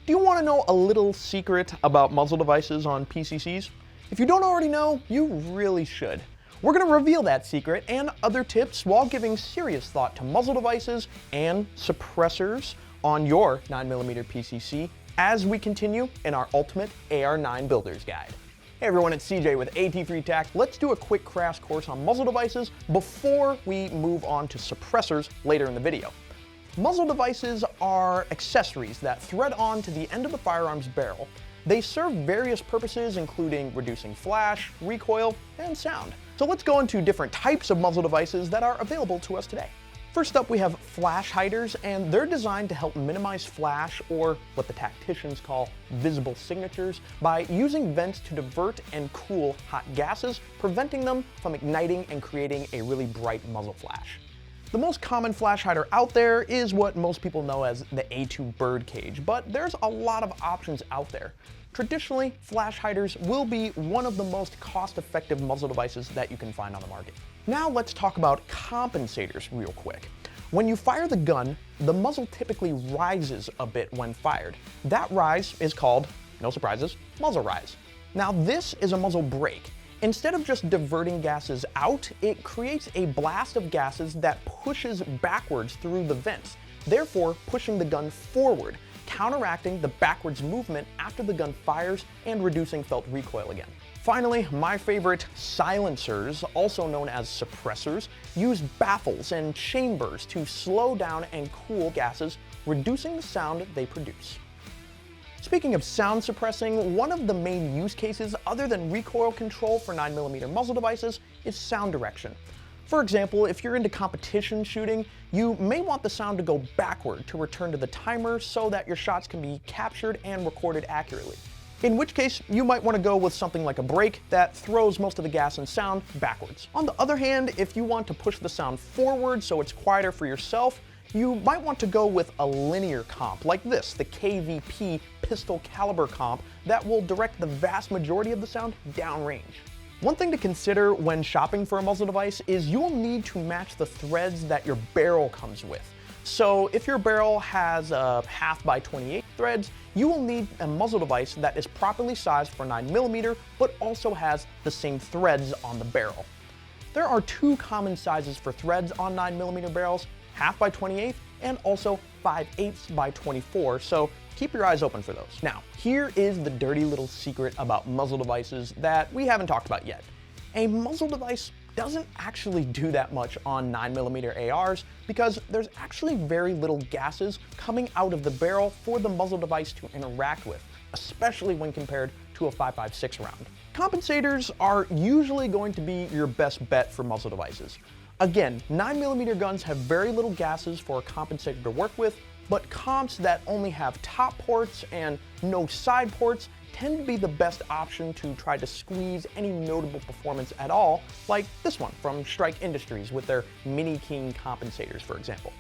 Do you want to know a little secret about muzzle devices on PCCs? If you don't already know, you really should. We're going to reveal that secret and other tips while giving serious thought to muzzle devices and suppressors on your 9mm PCC as we continue in our ultimate AR9 builder's guide. Hey everyone, it's CJ with AT3 Tactical. Let's do a quick crash course on muzzle devices before we move on to suppressors later in the video. Muzzle devices are accessories that thread on to the end of the firearm's barrel. They serve various purposes, including reducing flash, recoil, and sound. So let's go into different types of muzzle devices that are available to us today. First up, we have flash hiders, and they're designed to help minimize flash, or what the tacticians call visible signatures, by using vents to divert and cool hot gases, preventing them from igniting and creating a really bright muzzle flash. The most common flash hider out there is what most people know as the A2 bird cage, but there's a lot of options out there. Traditionally, flash hiders will be one of the most cost-effective muzzle devices that you can find on the market. Now let's talk about compensators real quick. When you fire the gun, the muzzle typically rises a bit when fired. That rise is called, no surprises, muzzle rise. Now this is a muzzle brake. Instead of just diverting gases out, it creates a blast of gases that pushes backwards through the vents, therefore pushing the gun forward, counteracting the backwards movement after the gun fires and reducing felt recoil again. Finally, my favorite, silencers, also known as suppressors, use baffles and chambers to slow down and cool gases, reducing the sound they produce. Speaking of sound suppressing, one of the main use cases other than recoil control for 9mm muzzle devices is sound direction. For example, if you're into competition shooting, you may want the sound to go backward to return to the timer so that your shots can be captured and recorded accurately. In which case, you might want to go with something like a brake that throws most of the gas and sound backwards. On the other hand, if you want to push the sound forward so it's quieter for yourself, you might want to go with a linear comp like this, the KVP pistol caliber comp that will direct the vast majority of the sound downrange. One thing to consider when shopping for a muzzle device is you will need to match the threads that your barrel comes with. So if your barrel has a 1/2x28 threads, you will need a muzzle device that is properly sized for 9mm but also has the same threads on the barrel. There are two common sizes for threads on 9mm barrels, 1/2x28 and also 5/8x24, so keep your eyes open for those. Now, here is the dirty little secret about muzzle devices that we haven't talked about yet. A muzzle device doesn't actually do that much on 9mm ARs because there's actually very little gases coming out of the barrel for the muzzle device to interact with, especially when compared to a 5.56 round. Compensators are usually going to be your best bet for muzzle devices. Again, 9mm guns have very little gases for a compensator to work with, but comps that only have top ports and no side ports tend to be the best option to try to squeeze any notable performance at all, like this one from Strike Industries with their Mini King compensators, for example.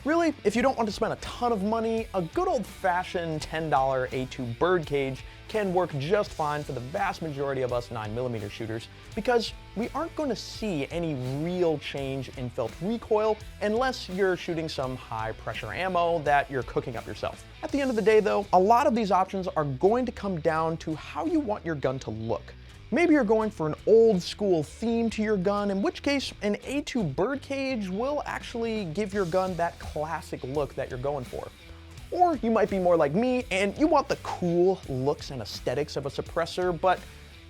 Really, if you don't want to spend a ton of money, a good old-fashioned $10 A2 bird cage can work just fine for the vast majority of us 9mm shooters because we aren't going to see any real change in felt recoil unless you're shooting some high-pressure ammo that you're cooking up yourself. At the end of the day, though, a lot of these options are going to come down to how you want your gun to look. Maybe you're going for an old school theme to your gun, in which case an A2 bird cage will actually give your gun that classic look that you're going for. Or you might be more like me and you want the cool looks and aesthetics of a suppressor, but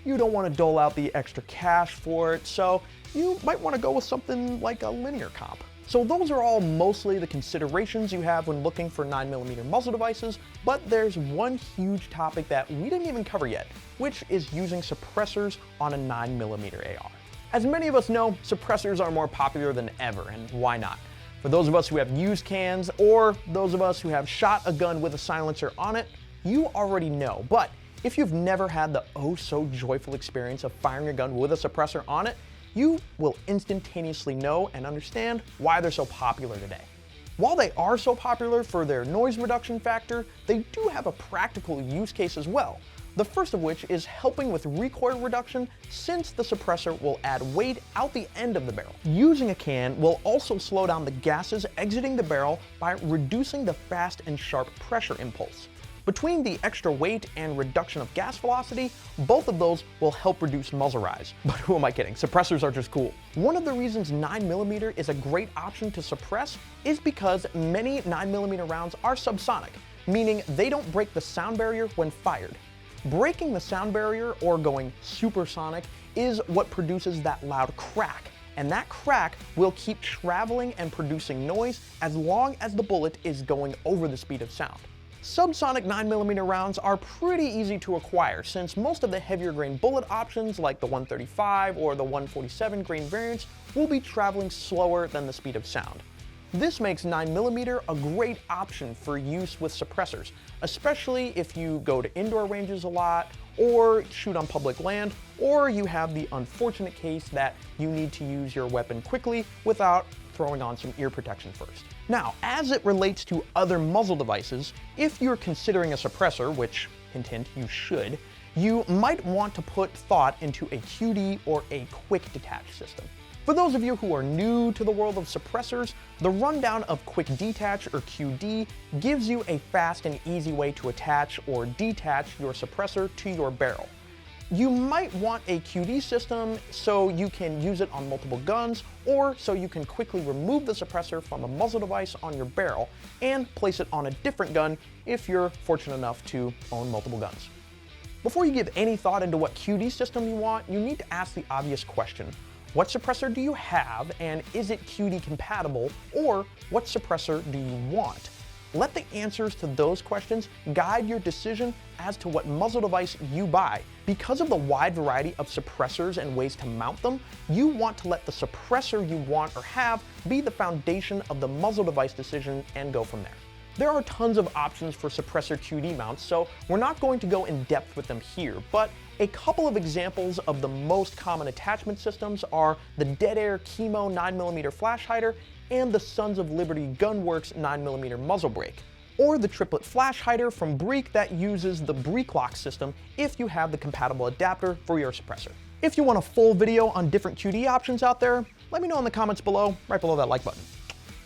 you don't want to dole out the extra cash for it, so you might want to go with something like a linear comp. So those are all mostly the considerations you have when looking for 9mm muzzle devices, but there's one huge topic that we didn't even cover yet, which is using suppressors on a 9mm AR. As many of us know, suppressors are more popular than ever, and why not? For those of us who have used cans, or those of us who have shot a gun with a silencer on it, you already know, but if you've never had the oh so joyful experience of firing a gun with a suppressor on it, you will instantaneously know and understand why they're so popular today. While they are so popular for their noise reduction factor, they do have a practical use case as well. The first of which is helping with recoil reduction, since the suppressor will add weight out the end of the barrel. Using a can will also slow down the gases exiting the barrel by reducing the fast and sharp pressure impulse. Between the extra weight and reduction of gas velocity, both of those will help reduce muzzle rise. But who am I kidding? Suppressors are just cool. One of the reasons 9mm is a great option to suppress is because many 9mm rounds are subsonic, meaning they don't break the sound barrier when fired. Breaking the sound barrier or going supersonic is what produces that loud crack, and that crack will keep traveling and producing noise as long as the bullet is going over the speed of sound. Subsonic 9mm rounds are pretty easy to acquire since most of the heavier grain bullet options like the 135 or the 147 grain variants will be traveling slower than the speed of sound. This makes 9mm a great option for use with suppressors, especially if you go to indoor ranges a lot, or shoot on public land, or you have the unfortunate case that you need to use your weapon quickly without throwing on some ear protection first. Now, as it relates to other muzzle devices, if you're considering a suppressor, which, hint hint, you should, you might want to put thought into a QD or a quick detach system. For those of you who are new to the world of suppressors, the rundown of quick detach or QD gives you a fast and easy way to attach or detach your suppressor to your barrel. You might want a QD system so you can use it on multiple guns, or so you can quickly remove the suppressor from a muzzle device on your barrel and place it on a different gun if you're fortunate enough to own multiple guns. Before you give any thought into what QD system you want, you need to ask the obvious question. What suppressor do you have, and is it QD compatible, or what suppressor do you want? Let the answers to those questions guide your decision as to what muzzle device you buy. Because of the wide variety of suppressors and ways to mount them, you want to let the suppressor you want or have be the foundation of the muzzle device decision and go from there. There are tons of options for suppressor QD mounts, so we're not going to go in depth with them here, but a couple of examples of the most common attachment systems are the Dead Air Chemo 9mm flash hider and the Sons of Liberty Gunworks 9mm muzzle brake, or the triplet flash hider from Breek that uses the Breek lock system if you have the compatible adapter for your suppressor. If you want a full video on different QD options out there, let me know in the comments below, right below that like button.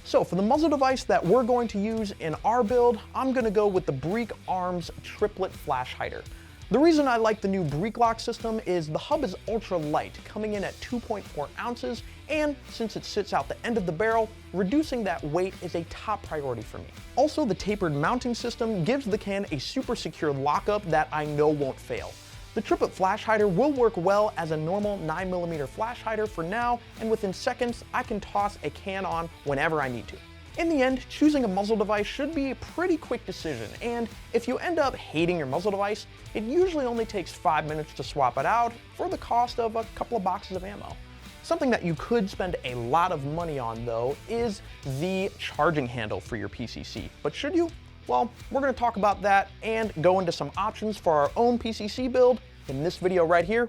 So for the muzzle device that we're going to use in our build, I'm going to go with the Breek Arms triplet flash hider. The reason I like the new Breek lock system is the hub is ultra light, coming in at 2.4 ounces, and since it sits out the end of the barrel, reducing that weight is a top priority for me. Also, the tapered mounting system gives the can a super secure lockup that I know won't fail. The triplet flash hider will work well as a normal 9mm flash hider for now, and within seconds, I can toss a can on whenever I need to. In the end, choosing a muzzle device should be a pretty quick decision, and if you end up hating your muzzle device, it usually only takes 5 minutes to swap it out for the cost of a couple of boxes of ammo. Something that you could spend a lot of money on, though, is the charging handle for your PCC. But should you? Well, we're going to talk about that and go into some options for our own PCC build in this video right here,